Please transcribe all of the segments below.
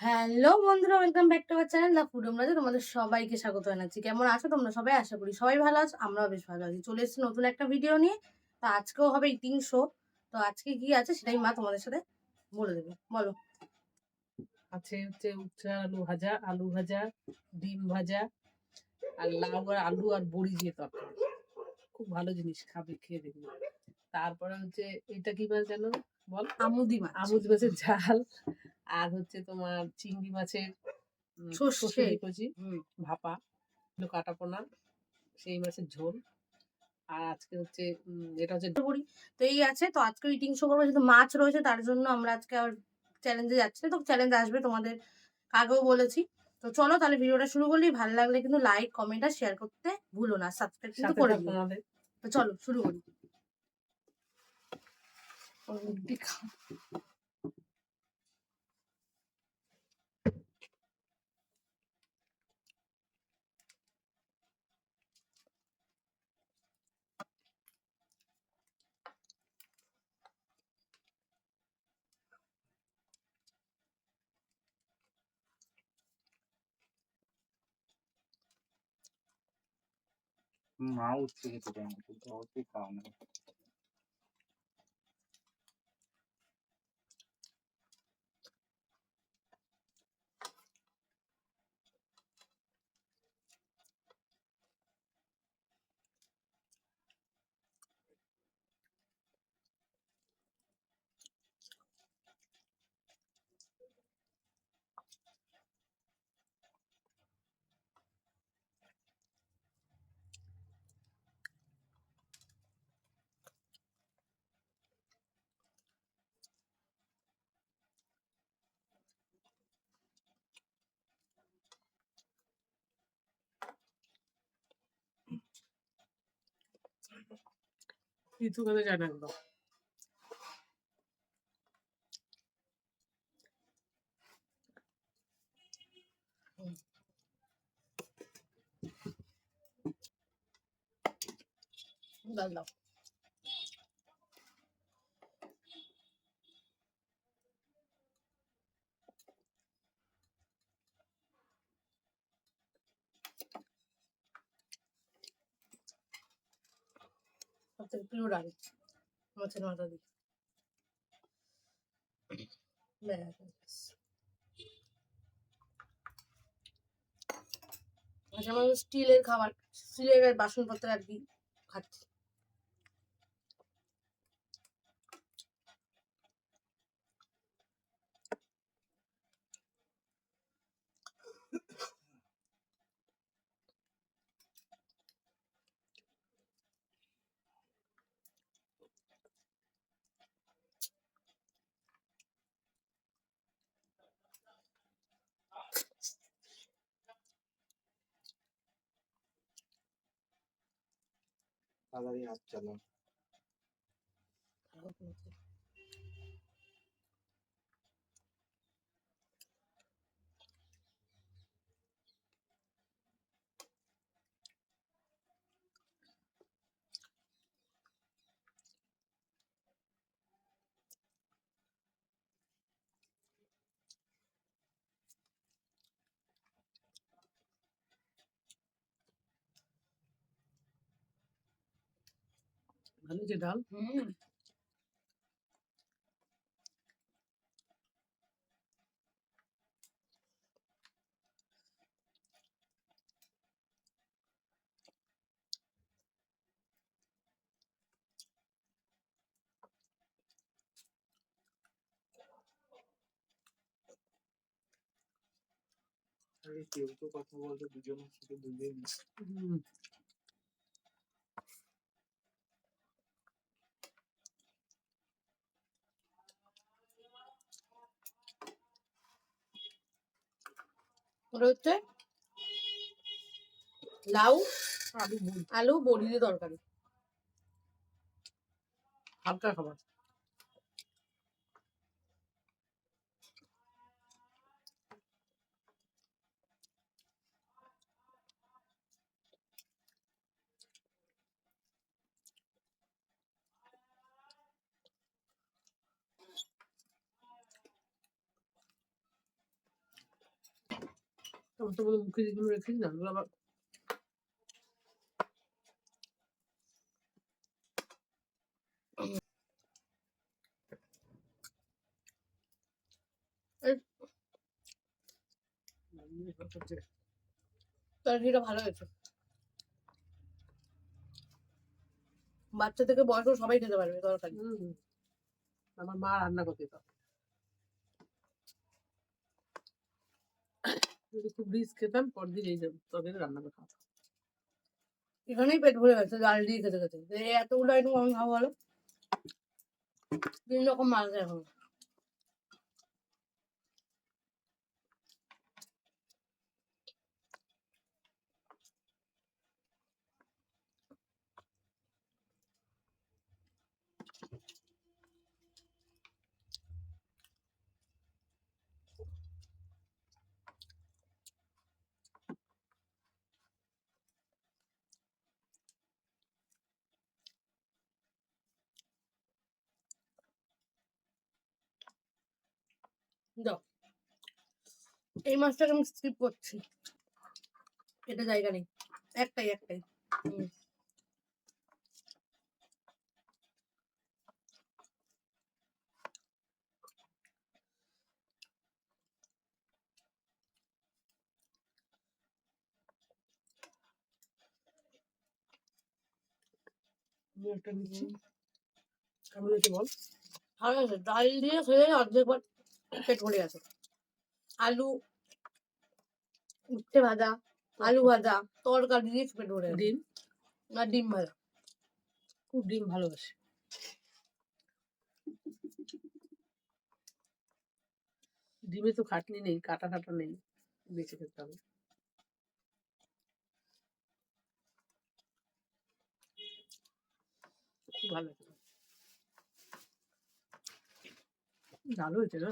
Hello বন্ধুরা, welcome back to our channel the food আমরাজে। তোমাদের সবাইকে স্বাগত জানাচ্ছি। কেমন আছো তোমরা সবাই? আশা করি সবাই ভালো আছো, আমরাও বেশ ভালো আছি। চলে এসেছি নতুন একটা ভিডিও নিয়ে। তো আজকেও হবে ইটিং শো। তো আজকে কি আছে সেটাই মা তোমাদের সাথে বলে দেবে। বলো। আছে হচ্ছে উচ্ছা আলু ভাজা, ডিম ভাজা, আর লাউ আর আলু আর বড়ি দিয়ে তরকারি। খুব ভালো জিনিস, খাবে, খেয়ে দেখবে। তারপরে হচ্ছে এটা কি মাছ জানো? বল। আমুদি মাছ। আমুদ মাছের ঝাল, আর হচ্ছে তোমার চিংড়ি মাছের সর্ষে সর্ষে। দিয়ে কচি ভাপা, কাটা পোনা, সেই মাছের ঝোল। আর আজকে হচ্ছে এটা হচ্ছে বড়ি। তো এই আছে। তো আজকে ইটিং শো করবো, যেহেতু মাছ রয়েছে তার জন্য আমরা আজকে আর চ্যালেঞ্জে যাচ্ছি না। তো চ্যালেঞ্জ আসবে, তোমাদের আগেও বলেছি। তো চলো তাহলে ভিডিওটা শুরু করলি। ভালো লাগলে কিন্তু লাইক, কমেন্ট আর শেয়ার করতে ভুলো না। সাবস্ক্রাইব কিন্তু সাথে করে থাকবো দিও। আমাদের। তো চলো শুরু করি। মা উচ্ছে খেতে চায় না, কিন্তু অবশ্যই খাওয়া না। কিছু খেতে চায় না একদম। ডাল দাও। সবথেকে প্রিয় ডাল, মাছের মাথা দিয়ে। ব্যাস। আচ্ছা, আমরা স্টিলের খাবার, স্টিলের বাসনপত্র আর কি খাচ্ছি। তাড়াতাড়ি হাত চালাও। ভালো যে ডাল। আরে কেউ তো কথা বলতে দুজনের সাথে দুজন। ওটা হচ্ছে লাউ, আলু বড়ি, আলু, বড়ি দিয়ে তরকারি। হালকা খাবার। আমার তো মনে মুখে যেগুলো রেখেছি না ওগুলো আবার তরকারিটা ভালো হয়েছে। বাচ্চা থেকে বয়স্ক সবাই খেতে পারবে তরকারি। আমার মা রান্না করতে তো যদি খুব রিচ খেতাম পরদিন এই তরকারি রান্না করতাম। এখানেই পেট ভরে গেছে ডাল দিয়ে খেতে খেতে। এই এতগুলো আইটেম আমি খাবো বলো? 3 রকম মাছ এখন। দাও, এই মাছটাকে আমি স্কিপ করছি, এটা জায়গা নেই, একটাই একটাই। আমি একটা নিচ্ছি কেমন হয়েছে বল। ভালো আছে, ডাল দিয়ে খেলে অর্ধেক পেট ভরে গেছে। আলু উচ্ছে ভাজা, আলু ভাজা, তরকারি দিয়ে পেট ভরে গেছে। ডিম আর ডিম ভাজা। খুব ডিম ভালোবাসি। ডিমে তো খাটনি নেই, কাটা কাটা নেই, বেঁচে খেতে হবে। খুব ভালো হয়েছে, ভালো হয়েছে না।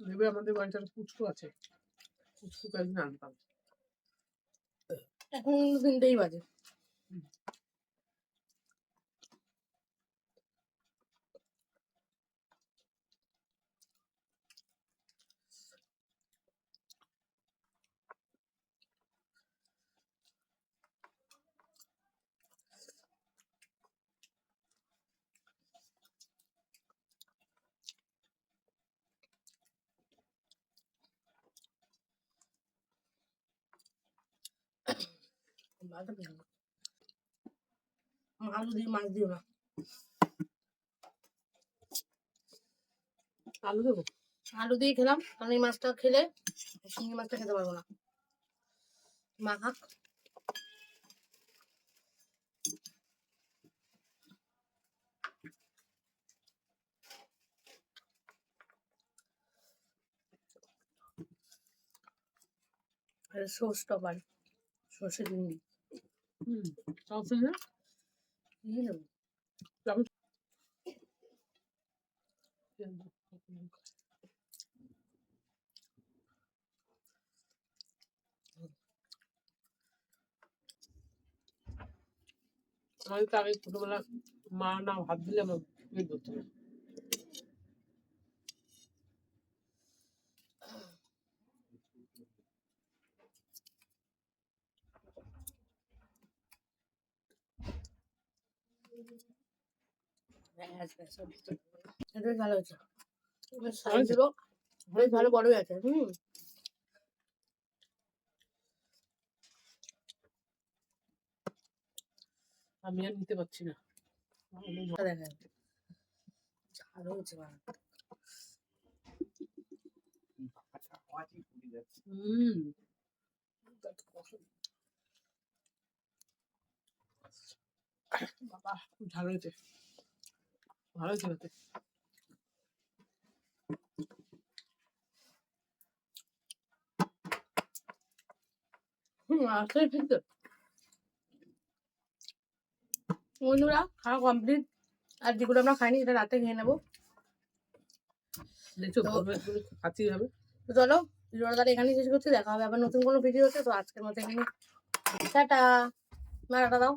ভেবে আমাদের বাড়িতে একটা পুচকু আছে, পুচকুকে একদিন আনতাম। এখন 3টেই বাজে। আলু দিয়ে মাছ দিও না। আলু দেবো, আলু দিয়ে খেলাম, কারণ এই মাছটা খেলে শিঙি মাছটা খেতে পারবো না। মা খাক। সস টপার, সর্ষে চিংড়ি সসেজ না দিয়ে নেবো। আমাদের তো আগে ছোটবেলা মা না ভাত দিলে আমার পেট ধরতো না। এটা বেশ ভালো হয়েছে, সাইজ গুলো বেশ ভালো বড়ই আছে। আমি আর নিতে পারছি না। দেখা ভালো হয়েছে। বাবা খুব ঝাল হয়েছে, ভালো হয়েছে খেতে। আসলে ঠিক তো বন্ধুরা, খাওয়া কমপ্লিট। আর যেগুলো আমরা খাইনি সেটা রাতে খেয়ে নেবো। দেখছো খাচ্ছি হবে। তো চলো ভিডিওটা তাহলে এখানেই শেষ করছি, দেখা হবে আবার নতুন কোনো ভিডিওতে। তো আজকের মতো এখানে টাটা, টাটা দাও।